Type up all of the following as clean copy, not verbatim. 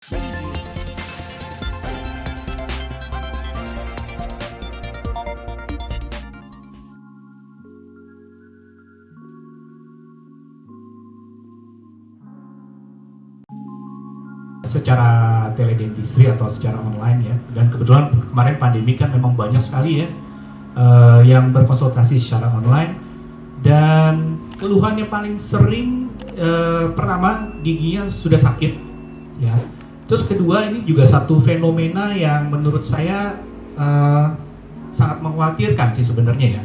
Secara teledentistry atau secara online ya, dan kebetulan kemarin pandemi kan memang banyak sekali ya yang berkonsultasi secara online, dan keluhan yang paling sering pertama giginya sudah sakit ya, terus kedua ini juga satu fenomena yang menurut saya sangat mengkhawatirkan sih sebenarnya ya.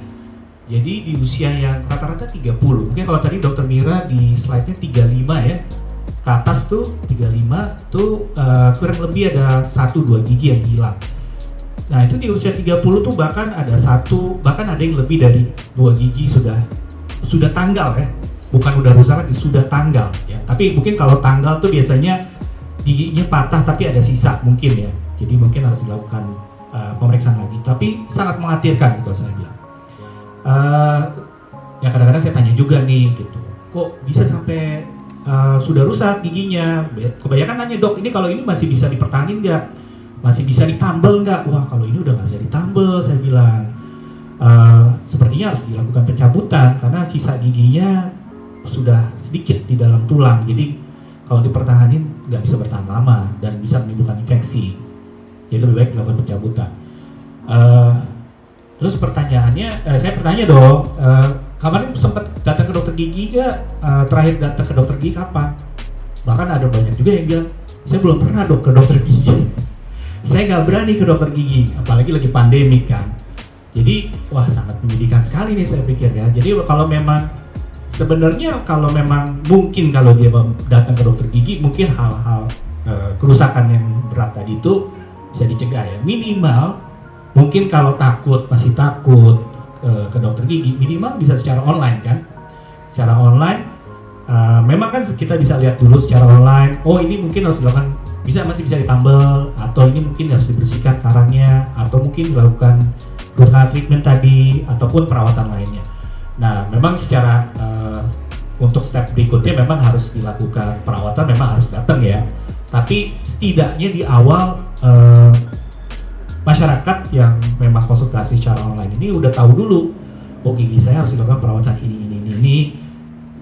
Jadi di usia yang rata-rata 30, mungkin kalau tadi Dokter Mira di slide-nya 35 ya, ke atas tuh 35 tuh kurang lebih ada 1-2 gigi yang hilang. Nah itu di usia 30 tuh bahkan ada yang lebih dari 2 gigi sudah tanggal ya, bukan udah rusak lagi, sudah tanggal ya. Tapi mungkin kalau tanggal tuh biasanya giginya patah tapi ada sisa mungkin ya, jadi mungkin harus dilakukan pemeriksaan lagi. Tapi sangat mengkhawatirkan kalau saya bilang. Ya kadang-kadang saya tanya juga nih gitu, kok bisa sampai sudah rusak giginya. Kebanyakan nanya, dok ini kalau ini masih bisa dipertahankan nggak? Masih bisa ditambal nggak? Wah kalau ini udah nggak bisa ditambal, saya bilang. Sepertinya harus dilakukan pencabutan karena sisa giginya sudah sedikit di dalam tulang. Jadi kalau dipertahanin nggak bisa bertahan lama dan bisa menimbulkan infeksi. Jadi lebih baik dilakukan pencabutan. Terus pertanyaannya, saya bertanya dong, kemarin sempat datang ke dokter gigi nggak? Terakhir datang ke dokter gigi kapan? Bahkan ada banyak juga yang bilang, saya belum pernah dok ke dokter gigi. Saya nggak berani ke dokter gigi, apalagi lagi pandemi kan. Jadi, wah sangat menyedihkan sekali nih saya pikir ya. Jadi kalau memang sebenarnya kalau memang mungkin kalau dia datang ke dokter gigi, mungkin hal-hal kerusakan yang berat tadi itu bisa dicegah ya. Minimal mungkin kalau masih takut ke dokter gigi, minimal bisa secara online kan. Secara online memang kan kita bisa lihat dulu secara online, oh ini mungkin harus dilakukan, masih bisa ditambal, atau ini mungkin harus dibersihkan karangnya, atau mungkin dilakukan root canal treatment tadi, ataupun perawatan lainnya. Nah memang secara untuk step berikutnya memang harus dilakukan perawatan, memang harus datang ya. Tapi setidaknya di awal masyarakat yang memang konsultasi secara online ini udah tahu dulu, oh gigi saya harus dilakukan perawatan ini.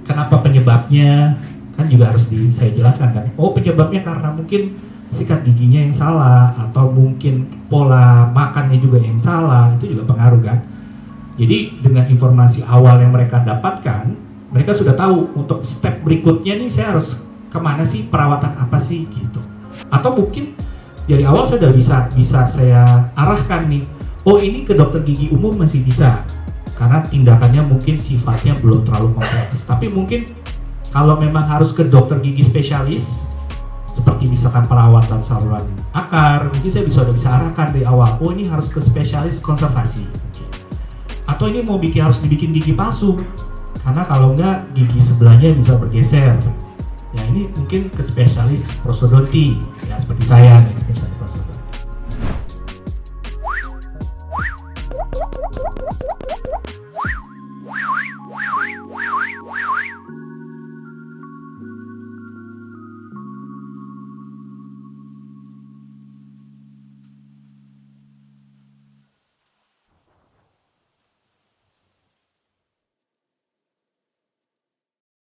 Kenapa penyebabnya? Kan juga harus saya jelaskan kan. Oh penyebabnya karena mungkin sikat giginya yang salah, atau mungkin pola makannya juga yang salah, itu juga pengaruh kan. Jadi dengan informasi awal yang mereka dapatkan, mereka sudah tahu untuk step berikutnya nih saya harus kemana sih, perawatan apa sih gitu. Atau mungkin dari awal saya udah bisa saya arahkan nih, oh ini ke dokter gigi umum masih bisa karena tindakannya mungkin sifatnya belum terlalu kompleks. Tapi mungkin kalau memang harus ke dokter gigi spesialis seperti misalkan perawatan saluran akar, mungkin saya udah bisa arahkan dari awal, oh ini harus ke spesialis konservasi, atau ini harus dibikin gigi palsu karena kalau enggak gigi sebelahnya bisa bergeser. Ya ini mungkin ke spesialis prostodonti ya, seperti saya nih spesialis.